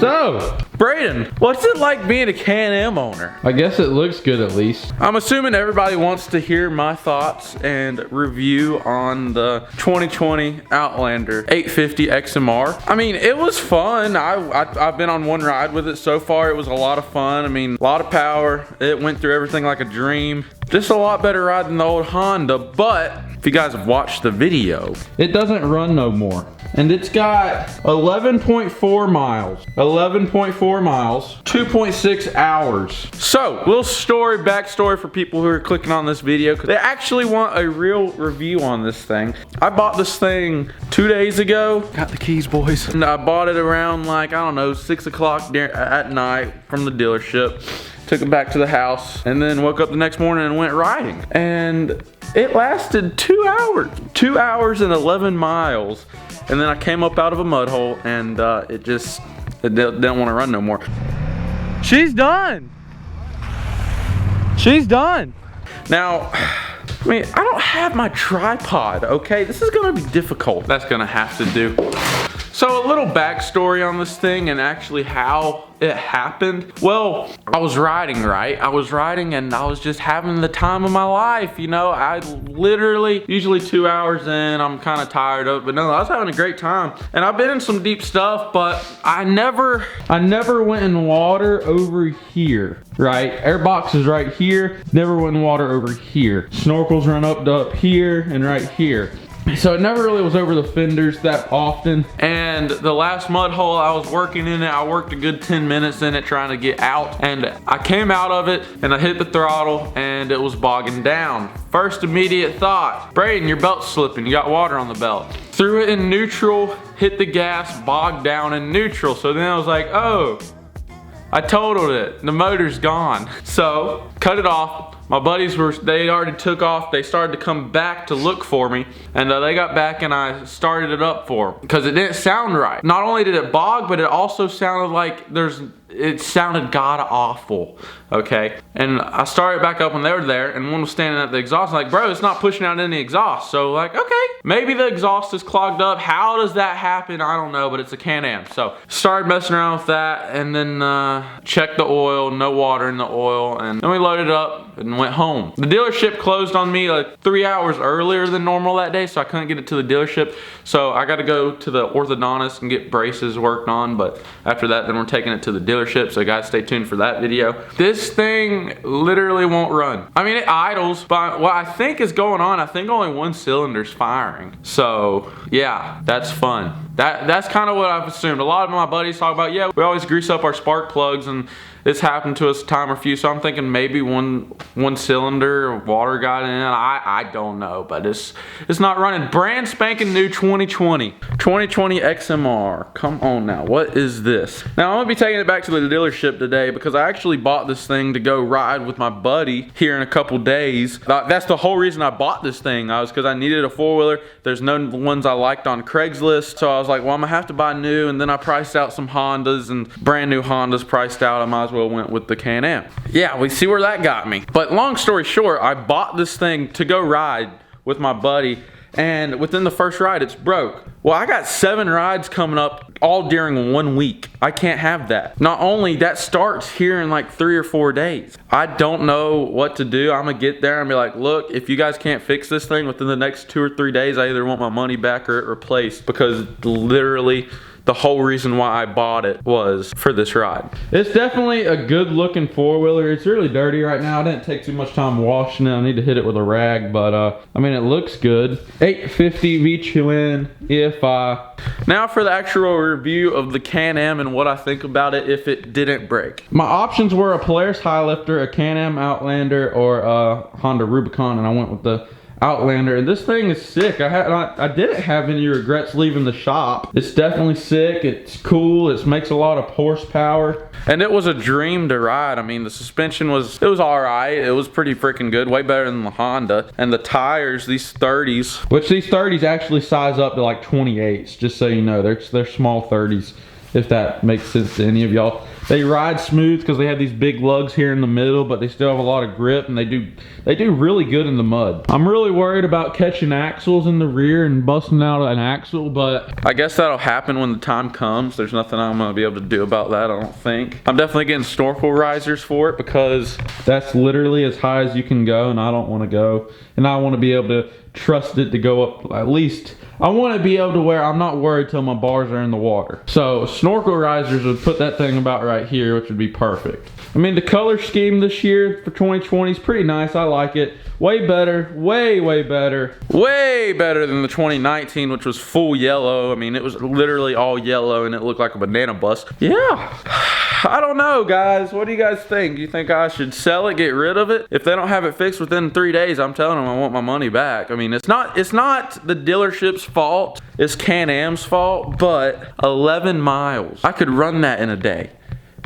So, Braydon, what's it like being a Can-Am owner? I guess it looks good at least. I'm assuming everybody wants to hear my thoughts and review on the 2020 Outlander 850 XMR. I mean, it was fun. I've been on one ride with it so far. It was a lot of fun. I mean, a lot of power. It went through everything like a dream. Just a lot better ride than the old Honda, but if you guys have watched the video, it doesn't run no more. And it's got 11.4 miles, 2.6 hours. So, little backstory for people who are clicking on this video, because they actually want a real review on this thing. I bought this thing 2 days ago. Got the keys, boys. And I bought it around like, I don't know, 6 o'clock at night from the dealership. Took it back to the house and then woke up the next morning and went riding. And it lasted 2 hours. 2 hours and 11 miles. And then I came up out of a mud hole and it didn't want to run no more. She's done. She's done. Now, I mean, I don't have my tripod, okay? This is gonna be difficult. That's gonna have to do. So a little backstory on this thing and actually how it happened. Well, I was riding, right? I was riding and I was just having the time of my life, you know? I literally, usually 2 hours in, I'm kind of tired of it, but no, I was having a great time. And I've been in some deep stuff, but I never went in water over here, right? Airbox is right here, never went in water over here. Snorkels run up here and right here. So it never really was over the fenders that often. And the last mud hole I was working in it, I worked a good 10 minutes in it trying to get out. And I came out of it and I hit the throttle and it was bogging down. First immediate thought, Braydon, your belt's slipping, you got water on the belt. Threw it in neutral, hit the gas, bogged down in neutral. So then I was like, oh, I totaled it, the motor's gone. So, cut it off. My buddies they already took off. They started to come back to look for me. And they got back and I started it up for them. Because it didn't sound right. Not only did it bog, but it also sounded like it sounded god awful, okay? And I started back up when they were there, and one was standing at the exhaust, like, bro, it's not pushing out any exhaust. So like, okay, maybe the exhaust is clogged up. How does that happen? I don't know, but it's a Can-Am. So started messing around with that, and then checked the oil, no water in the oil, and then we loaded up and went home. The dealership closed on me like 3 hours earlier than normal that day, so I couldn't get it to the dealership. So I got to go to the orthodontist and get braces worked on, but after that, then we're taking it to the dealership. So guys, stay tuned for that video. This thing literally won't run. I mean, it idles, but what I think is going on, I think only one cylinder's firing. So yeah, that's fun. That's kind of what I've assumed. A lot of my buddies talk about, yeah, we always grease up our spark plugs, and this happened to us a time or few, so I'm thinking maybe one cylinder water got in. I don't know, but it's not running. Brand spanking new 2020 XMR. Come on now, what is this? Now I'm gonna be taking it back to the dealership today because I actually bought this thing to go ride with my buddy here in a couple days. That's the whole reason I bought this thing. Because I needed a four-wheeler. There's no ones I liked on Craigslist, so I was like, well, I'm gonna have to buy new, and then I priced out some Hondas, and brand new Hondas priced out. I might as well went with the Can-Am. Yeah, we see where that got me. But long story short, I bought this thing to go ride with my buddy, and within the first ride, it's broke. Well, I got 7 rides coming up all during 1 week. I can't have that. Not only that starts here in like 3 or 4 days. I don't know what to do. I'm gonna get there and be like, look, if you guys can't fix this thing within the next 2 or 3 days, I either want my money back or it replaced, because literally the whole reason why I bought it was for this ride. It's definitely a good looking four-wheeler. It's really dirty right now. I didn't take too much time washing it. I need to hit it with a rag, but I mean, it looks good. 850 V2N EFI. Now for the actual review of the Can-Am and what I think about it if it didn't break. My options were a Polaris Highlifter, a Can-Am Outlander, or a Honda Rubicon, and I went with the Outlander. And this thing is sick. I didn't have any regrets leaving the shop. It's definitely sick. It's cool. It makes a lot of horsepower, and it was a dream to ride. I mean, the suspension was all right. It was pretty freaking good, way better than the Honda. And the tires, these 30s, which these 30s actually size up to like 28s, just so you know. They're small 30s, if that makes sense to any of y'all. They ride smooth because they have these big lugs here in the middle, but they still have a lot of grip, and they do really good in the mud. I'm really worried about catching axles in the rear and busting out an axle, but I guess that'll happen when the time comes. There's nothing I'm gonna be able to do about that, I don't think. I'm definitely getting snorkel risers for it because that's literally as high as you can go, and I don't want to go. And I want to be able to trust it to go up at least. I want to be able to where I'm not worried till my bars are in the water. So snorkel risers would put that thing about right here, which would be perfect. I mean, the color scheme this year for 2020 is pretty nice. I like it. Way better, way better. Way better than the 2019, which was full yellow. I mean, it was literally all yellow and it looked like a banana bus. Yeah. I don't know, guys. What do you guys think? Do you think I should sell it, get rid of it? If they don't have it fixed within 3 days, I'm telling them I want my money back. I mean, it's not the dealership's fault. It's Can-Am's fault, but 11 miles. I could run that in a day.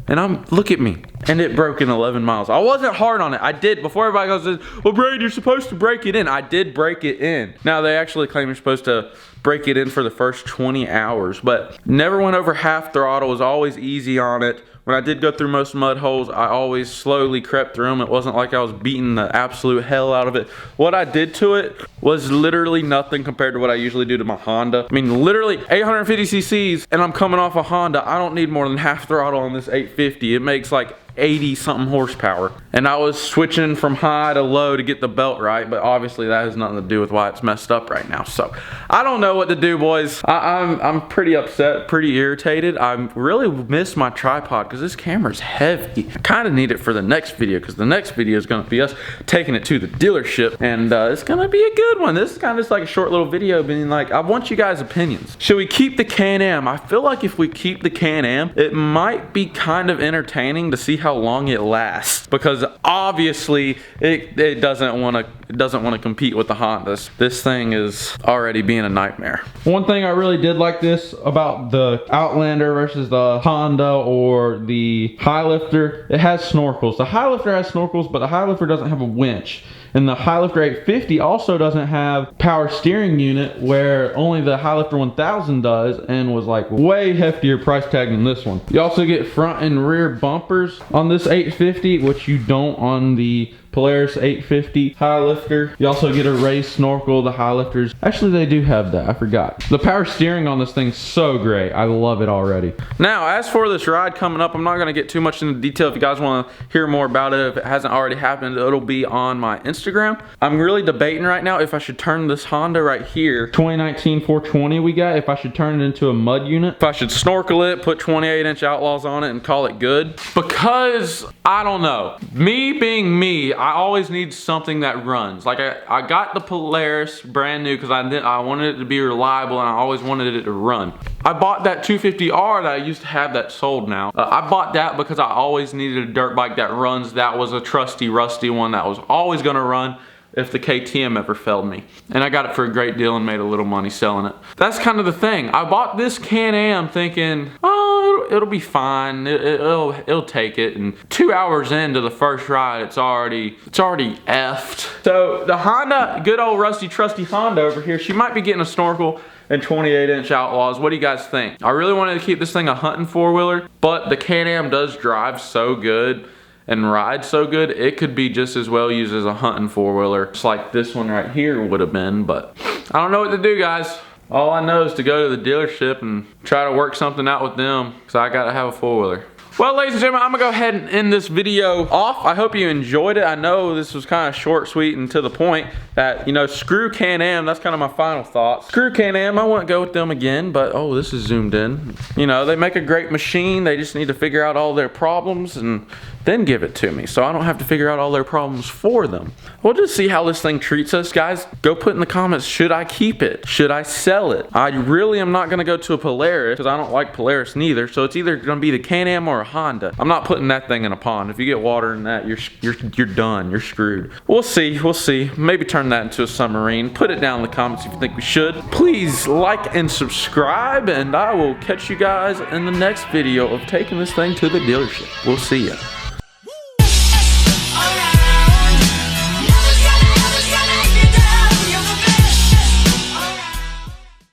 And look at me. And it broke in 11 miles. I wasn't hard on it. I did, before everybody goes, well, Brayd, you're supposed to break it in. I did break it in. Now, they actually claim you're supposed to break it in for the first 20 hours, but never went over half throttle. Was always easy on it. When I did go through most mud holes, I always slowly crept through them. It wasn't like I was beating the absolute hell out of it. What I did to it was literally nothing compared to what I usually do to my Honda. I mean, literally 850 cc's, and I'm coming off a Honda. I don't need more than half throttle on this 850. It makes like 80 something horsepower, and I was switching from high to low to get the belt right, but obviously that has nothing to do with why it's messed up right now. So I don't know what to do, boys. I'm pretty upset, pretty irritated. I really miss my tripod because this camera's heavy. I kind of need it for the next video because the next video is going to be us taking it to the dealership, and it's going to be a good one. This is kind of just like a short little video being like, I want you guys' opinions. Should we keep the Can-Am? I feel like if we keep the Can-Am, it might be kind of entertaining to see how long it lasts, because obviously it doesn't want to compete with the Hondas. This thing is already being a nightmare. One thing I really did like this about the Outlander versus the Honda or the Highlifter, it has snorkels. The Highlifter has snorkels, but the Highlifter doesn't have a winch. And the Highlifter 850 also doesn't have power steering unit, where only the Highlifter 1000 does, and was like way heftier price tag than this one. You also get front and rear bumpers on this 850, which you don't on the Polaris 850 Highlifter. You also get a raised snorkel. The Highlifters, actually they do have that, I forgot. The power steering on this thing's so great. I love it already. Now, as for this ride coming up, I'm not gonna get too much into detail. If you guys wanna hear more about it, if it hasn't already happened, it'll be on my Instagram. I'm really debating right now if I should turn this Honda right here, 2019 420 we got, if I should turn it into a mud unit, if I should snorkel it, put 28-inch Outlaws on it and call it good. Because, I don't know. Me being me, I always need something that runs. Like I got the Polaris brand new because I wanted it to be reliable and I always wanted it to run. I bought that 250R that I used to have that sold now. I bought that because I always needed a dirt bike that runs. That was a trusty, rusty one that was always gonna run if the KTM ever failed me. And I got it for a great deal and made a little money selling it. That's kind of the thing. I bought this Can-Am thinking, oh, it'll be fine. It'll take it. And 2 hours into the first ride, it's already effed. So the Honda, good old rusty trusty Honda over here, she might be getting a snorkel and 28-inch Outlaws. What do you guys think? I really wanted to keep this thing a hunting four-wheeler, but the Can-Am does drive so good and ride so good, it could be just as well used as a hunting four-wheeler, just like this one right here would have been. But I don't know what to do, guys. All I know is to go to the dealership and try to work something out with them, because I gotta have a four-wheeler. Well, ladies and gentlemen, I'm gonna go ahead and end this video off. I hope you enjoyed it. I know this was kind of short, sweet, and to the point that, you know, screw Can-Am. That's kind of my final thoughts. Screw Can-Am. I wouldn't go with them again, but oh, this is zoomed in. You know, they make a great machine. They just need to figure out all their problems and then give it to me, so I don't have to figure out all their problems for them. We'll just see how this thing treats us, guys. Go put in the comments, should I keep it? Should I sell it? I really am not gonna go to a Polaris, because I don't like Polaris neither, so it's either gonna be the Can-Am or a Honda. I'm not putting that thing in a pond. If you get water in that, you're done, you're screwed. We'll see. Maybe turn that into a submarine. Put it down in the comments if you think we should. Please like and subscribe, and I will catch you guys in the next video of taking this thing to the dealership. We'll see ya.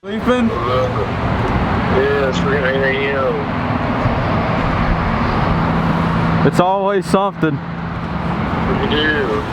Sleeping? Yes, we're gonna hear you. It's always something. What do you do?